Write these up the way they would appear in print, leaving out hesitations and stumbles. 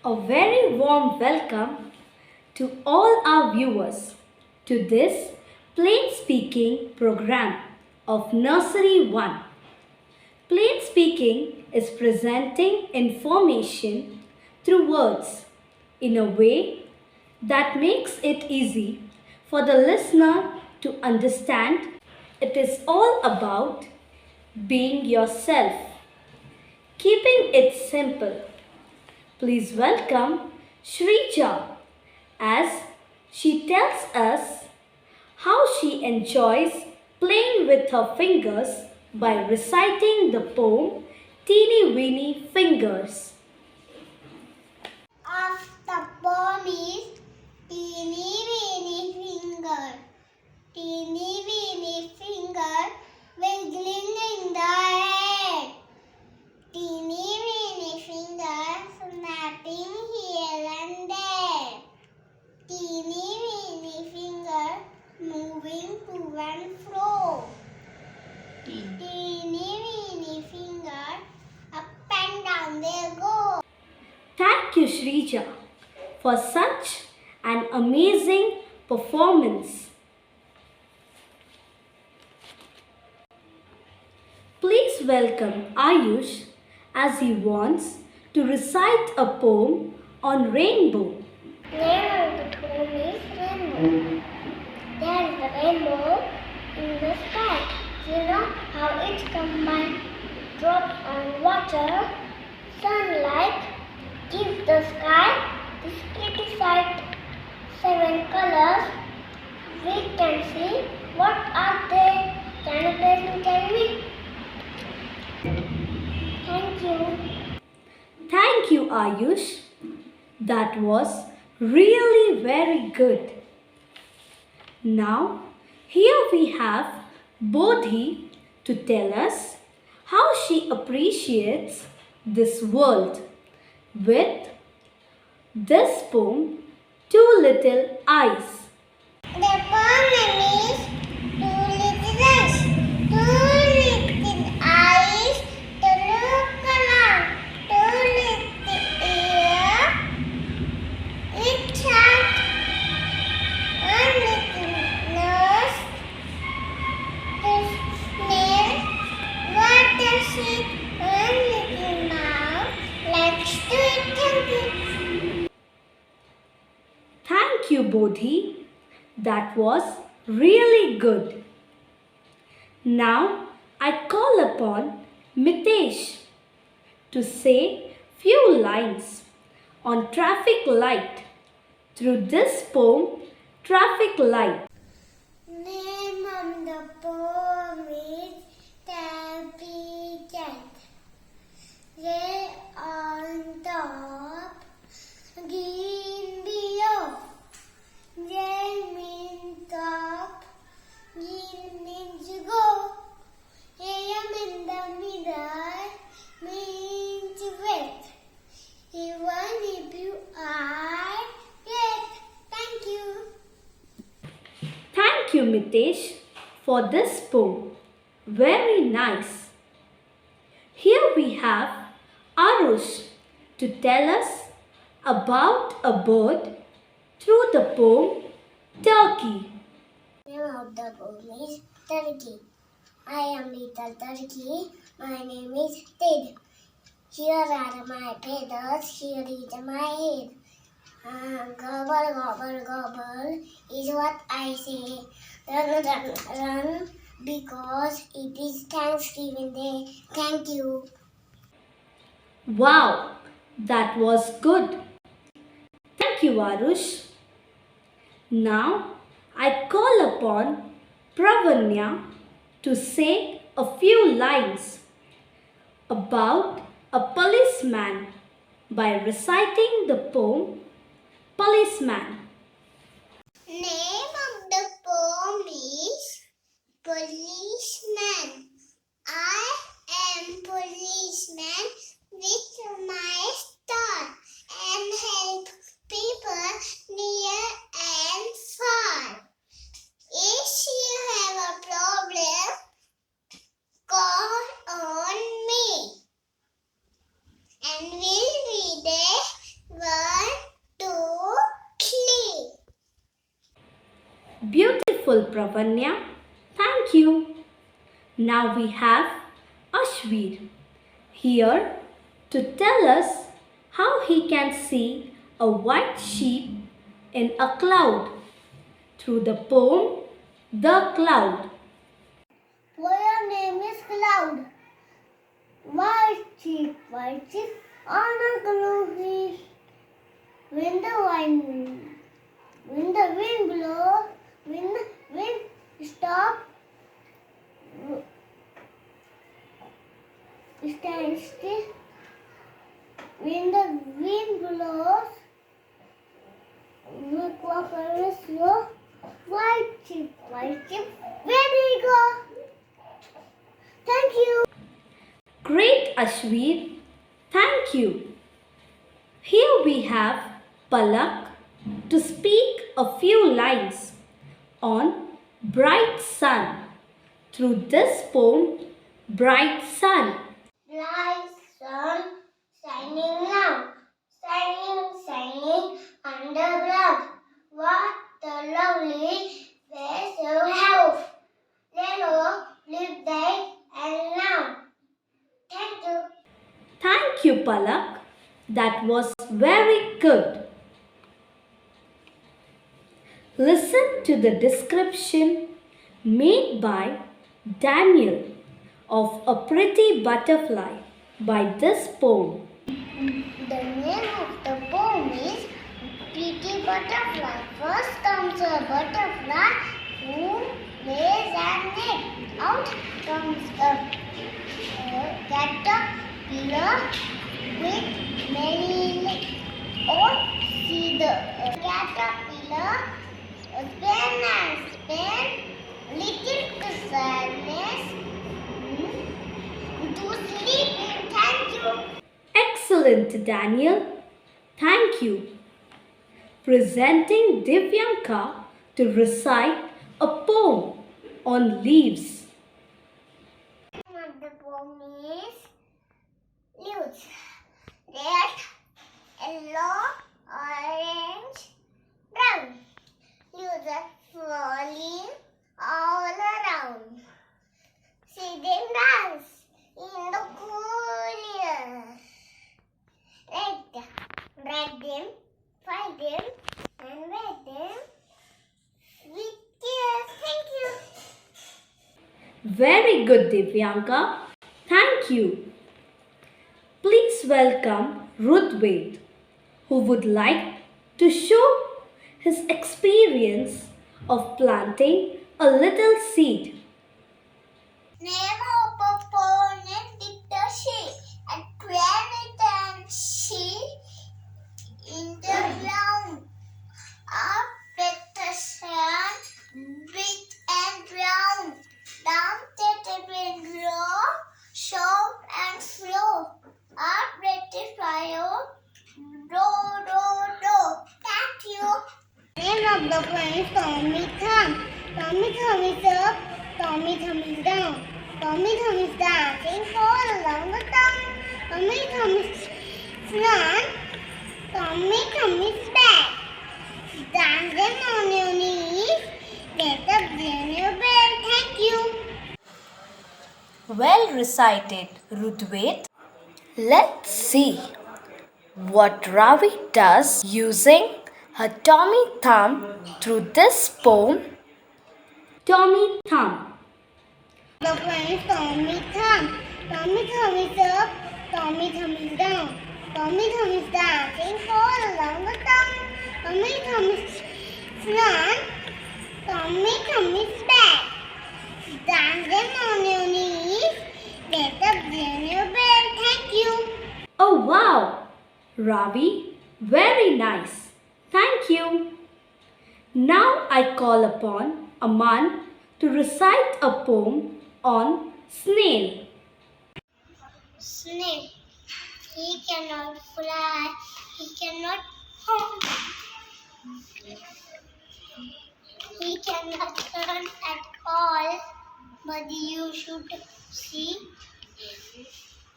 A very warm welcome to all our viewers to this plain speaking program of Nursery-1. Plain speaking is presenting information through words in a way that makes it easy for the listener to understand. It is all about being yourself, keeping it simple. Please welcome Shrija as she tells us how she enjoys playing with her fingers by reciting the poem Teeny Weeny Fingers. Of the poem is teeny weeny finger, teeny weeny finger, wiggling in the air. Teeny weeny finger, snapping here and there. Teeny weeny finger, moving to and fro. Teeny weeny finger, up and down they go. Thank you, Shrija, for such an amazing performance. Please welcome Ayush as he wants to recite a poem on rainbow. Name of the poem is Rainbow. There is a rainbow in the sky. You know how it's combined drops on water, sunlight gives the sky this pretty sight. 7 colors we can see. What are they? Can you please tell me? Thank you. Thank you, Ayush. That was really very good. Now, here we have Bodhi to tell us how she appreciates this world with this poem, Two Little Eyes. The poem is Two Little Eyes. Two little eyes to look around. Two little ears, each heart, one little nose to smell. What does it? One little mouth likes to eat and eat. Thank you, Bodhi. That was really good. Now I call upon Mitesh to say few lines on traffic light through this poem, Traffic Light. Name of the poem is Traffic Light. Red on top, green below. Red means top, green means go. AM in the middle means wait. Even if you are late. Thank you. Thank you, Mitesh, for this poem. Very nice. Here we have Arush to tell us about a bird through the poem Turkey. Name of the poem is Turkey. I am little turkey. My name is Ted. Here are my feathers. Here is my head. Gobble, gobble, gobble is what I say. Run, run, run, because it is Thanksgiving Day. Thank you. Wow, that was good. Thank you, Arush. Now I call upon Pravanya to say a few lines about a policeman by reciting the poem Policeman. Name of the poem is Policeman. I am policeman with my star and help people near and far. If you have a problem, call on me and we'll be there beautiful, Pravanya. Thank you. Now we have Ashvir here to tell us how he can see a white sheep in a cloud through the poem The Cloud. Your name is Cloud. White sheep on a gloomy. When the wind blows, when the wind stops, stand still. When the wind blows, look walk very slow. White sheep, where do you go? Thank you. Great, Ashvir. Thank you. Here we have Palak to speak a few lines on bright sun through this poem, Bright Sun. Bright sun shining now, shining underground. What a lovely face you have. Yellow, blue day and now. Thank you. Thank you, Palak. That was very good. Listen to the description made by Daniel of a pretty butterfly by this poem. The name of the poem is Pretty Butterfly. First comes a butterfly who lays an egg. Out comes a caterpillar with many legs. Oh, see the caterpillar spin and spin. Little sadness to sleep. Thank you. Excellent, Daniel. Thank you. Presenting Divyanka to recite a poem on leaves. The poem is leaves. Red, yellow, orange, brown. Leaves are falling all around. See them dance in the cool air. Drag them, find them, and wear them with tears. Thank you. Very good, Divyanka. Thank you. Please welcome Rudved, who would like to show his experience of planting a little seed. Name of a opponent dictatorship and presidency in the ground of vegetation, big and round, down that will grow, soft and slow, up ready fire, do. Thank you. Name of the plant is Tommy Thumb. Tommy Thumb is up, Tommy Thumb is down. Tommy Thumb is dancing all along the town. Tommy Thumb is front, Tommy Thumb is back. Dance them on your knees, get up in your bed. Thank you. Well recited, Rudved. Let's see what Ravi does using her Tommy thumb through this poem, Tommy Thumb. The plant is Tommy Thumb. Tommy Thumb is up, Tommy Thumb is down. Tommy Thumb is dancing all along the town. Tommy Thumb is front, Tommy Thumb is back. Dance them on your knees, get up in your bed. Thank you. Oh wow! Ravi, very nice. Thank you. Now I call upon Aman to recite a poem on snail. Snail. He cannot fly. He cannot hop. He cannot run at all. But you should see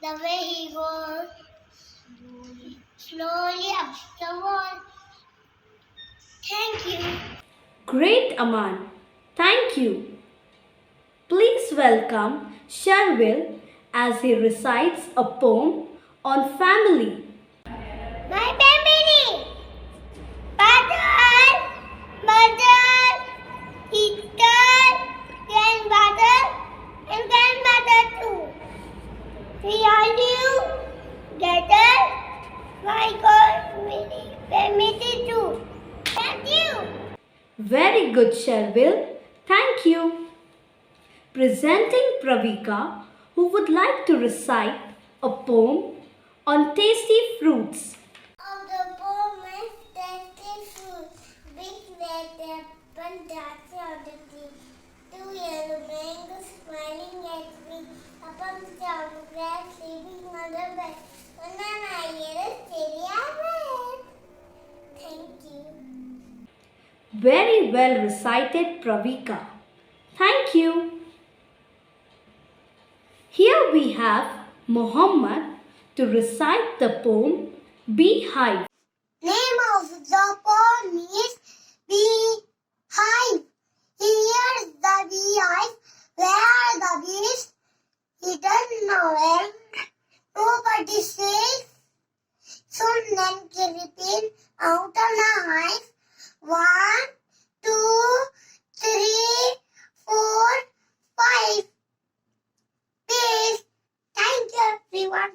the way he goes slowly up the wall. Thank you. Great, Aman. Thank you. Please welcome Sharvil as he recites a poem on family. My family. Father, mother, sister, grandmother, and grandmother too. We all live together. My God, family too. Thank you. Very good, Sharvil. Thank you. Presenting Pravika, who would like to recite a poem on tasty fruits. Of the poem is tasty fruit, big red apple, dark of the tree. Two yellow mangoes smiling at me. A pumpkin grass sleeping on the bed. Banana yellow cherry apple. Thank you. Very well recited, Pravika. Thank you. Here we have Muhammad to recite the poem Beehive. Name of the poem is Beehive. Here's the beehive where the bees hidden nowhere. Nobody says. Soon then creeping out on a hive. 1, 2, 3, 4, 5. Bees. Thank you, everyone.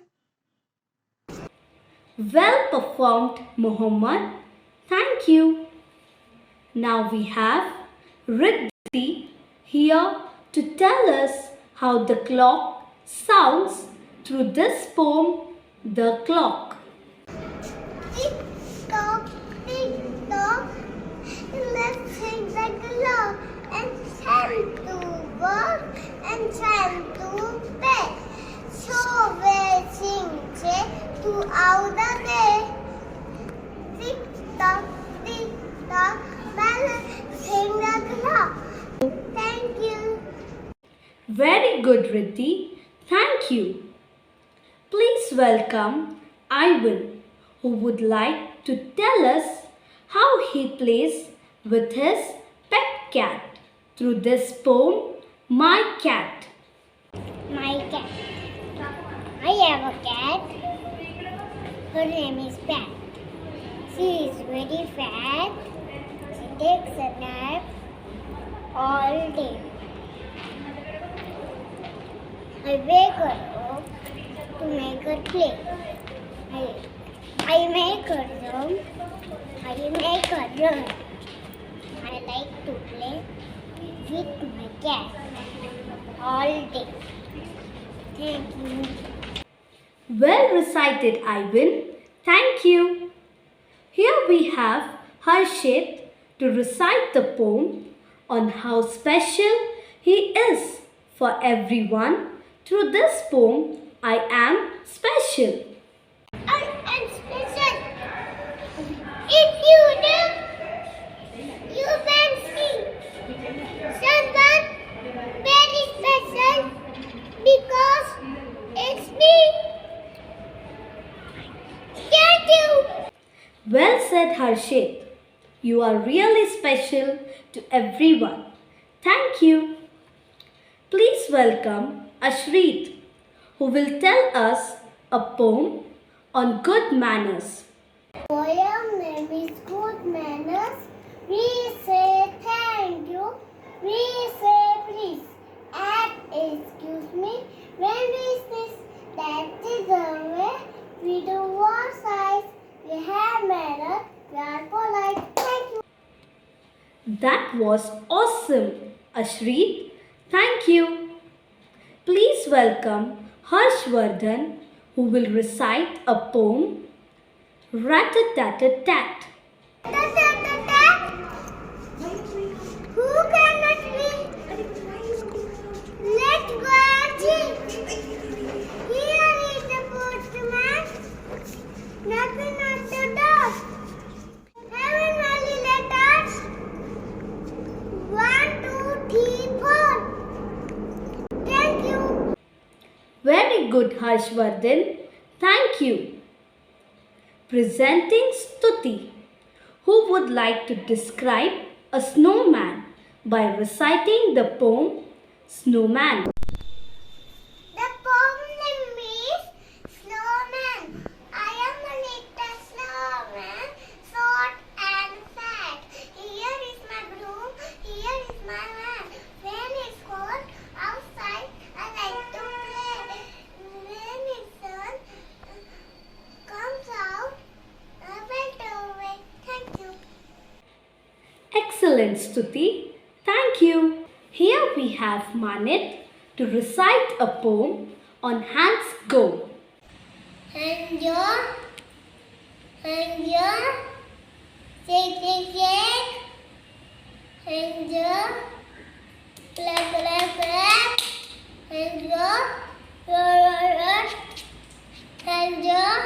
Well performed, Muhammad. Thank you. Now we have Riddhi here to tell us how the clock sounds through this poem, The Clock. Tick tock, let's sing the clock and time to work and time to bed. So we'll sing throughout the day. Tick tock, let's sing the clock. Thank you. Very good, Riddhi. Thank you. Please welcome Ivan, who would like to tell us how he plays with his pet cat through this poem, My Cat. My cat. I have a cat. Her name is Pat. She is very fat. She takes a nap all day. I wake her up to make her play. I make her jump. I make her run. I like to play with my cat all day. Thank you. Well recited, Ivan. Thank you. Here we have Harshit to recite the poem on how special he is for everyone. Through this poem, I am special. I am special. If you do, you can see someone very special because it's me. Thank you. Well said, Harshit. You are really special to everyone. Thank you. Please welcome Ashrit, who will tell us a poem on good manners. Poem name is Good Manners. We say thank you. We say please. And excuse me. When we sneeze, that is the way. We do our size. We have manners. We are polite. Thank you. That was awesome, Ashrit. Thank you. Please welcome Harshvardhan, who will recite a poem, Rat-a-tat-a-tat. Who cannot be? Let's go and see. Here is the postman. Nothing at the door. Heaven only letters. 1, 2, 3, 4. Thank you. Very good, Harshvardhan. Thank you. Presenting Stuti, who would like to describe a snowman by reciting the poem Snowman. The poem name is Snowman. I am a little snowman, short and fat. Here is my broom, here is my man. When it's cold outside, I like to play. When the sun comes out, I went away. Thank you. Excellent, Stuti. Thank you. Here we have Manit to recite a poem on Hands Go. And your, shake, and your, clap, and your, and your,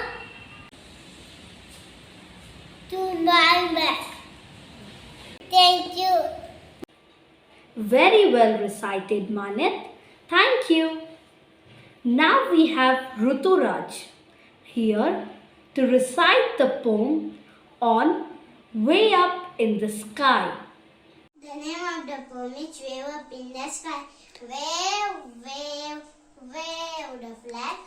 to my back. Thank you. Very well recited, Manit. Thank you. Now we have Ruturaj here to recite the poem on Way Up in the Sky. The name of the poem is Wave Up in the Sky. Wave, wave, wave the flag.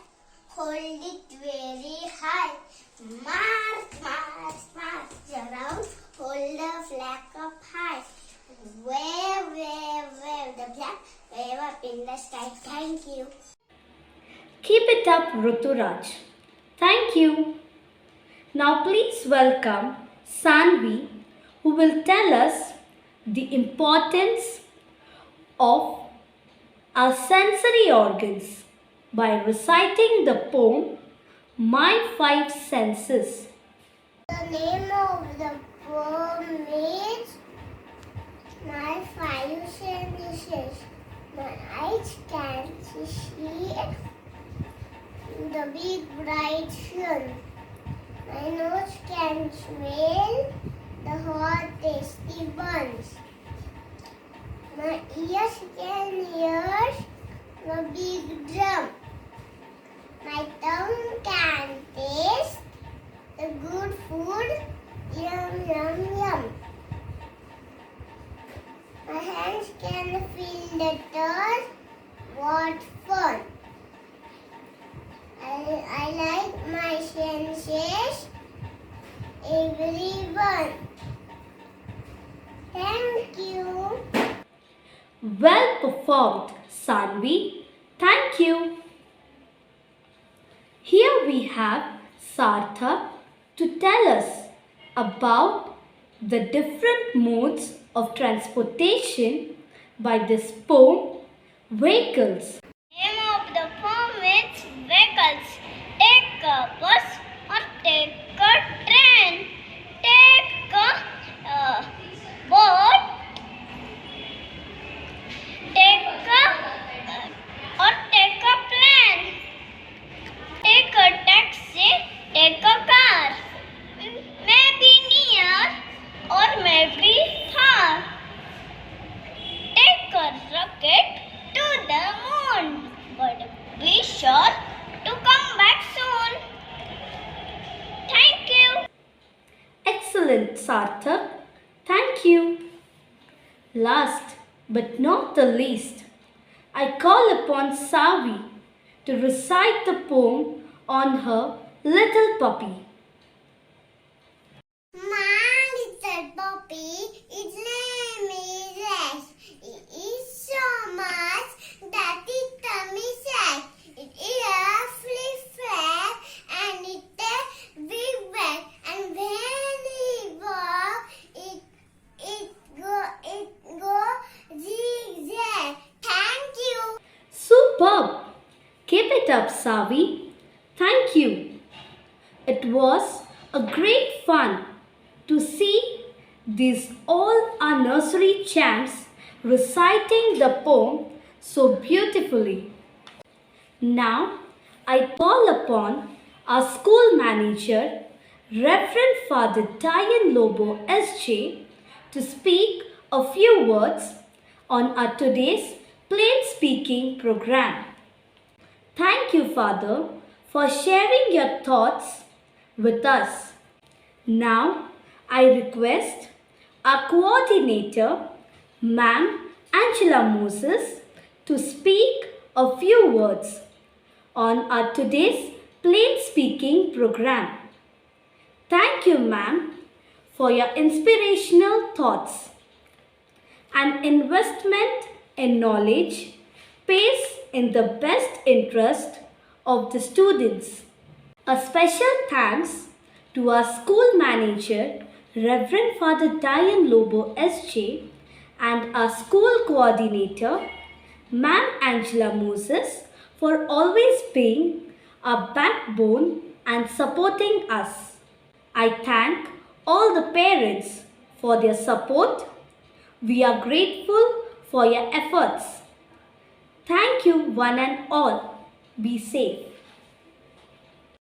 Hold it very high. March, march, march around. Hold the flag up high. Wave, wave, wave the flag. Wave up in the sky. Thank you. Keep it up, Ruturaj. Thank you. Now please welcome Sanvi, who will tell us the importance of our sensory organs by reciting the poem My Five Senses. The name of the poem is My Five Senses. My eyes can see the big bright sun. My nose can smell the hot tasty buns. My ears can hear the big drum. My tongue can taste the good food. Yum, yum, yum. My hands can feel the dirt. What fun! I like my senses, everyone. Thank you. Well performed, Sanvi. Thank you. Here we have Sarthak to tell us about the different modes of transportation by this poem, Vehicles. Name of the poem is Vehicles. Take a bus or take a train. Take a boat. Take a plane. Take a taxi. Take a car. Maybe near or maybe far. Take a rocket to the moon, but be sure to come back soon. Thank you. Excellent, Sarthak. Thank you. Last but not the least, I call upon Savi to recite the poem on her little puppy. My little puppy, its name is Rex. It is so much that its tummy says. It is a flip-flap and it's a big bag. And when it walks, it go zigzag. Thank you. Superb! Keep it up, Savi. Thank you. It was a great fun to see these all our nursery champs reciting the poem so beautifully. Now I call upon our school manager, Reverend Father Diane Lobo SJ, to speak a few words on our today's plain speaking program. Thank you, Father, for sharing your thoughts with us. Now, I request our coordinator, Ma'am Angela Moses to speak a few words on our today's plain speaking program. Thank you, ma'am, for your inspirational thoughts. An investment in knowledge pays in the best interest of the students. A special thanks to our school manager, Reverend Father Diane Lobo SJ, and our school coordinator, Ma'am Angela Moses, for always being our backbone and supporting us. I thank all the parents for their support. We are grateful for your efforts. Thank you, one and all. Be safe.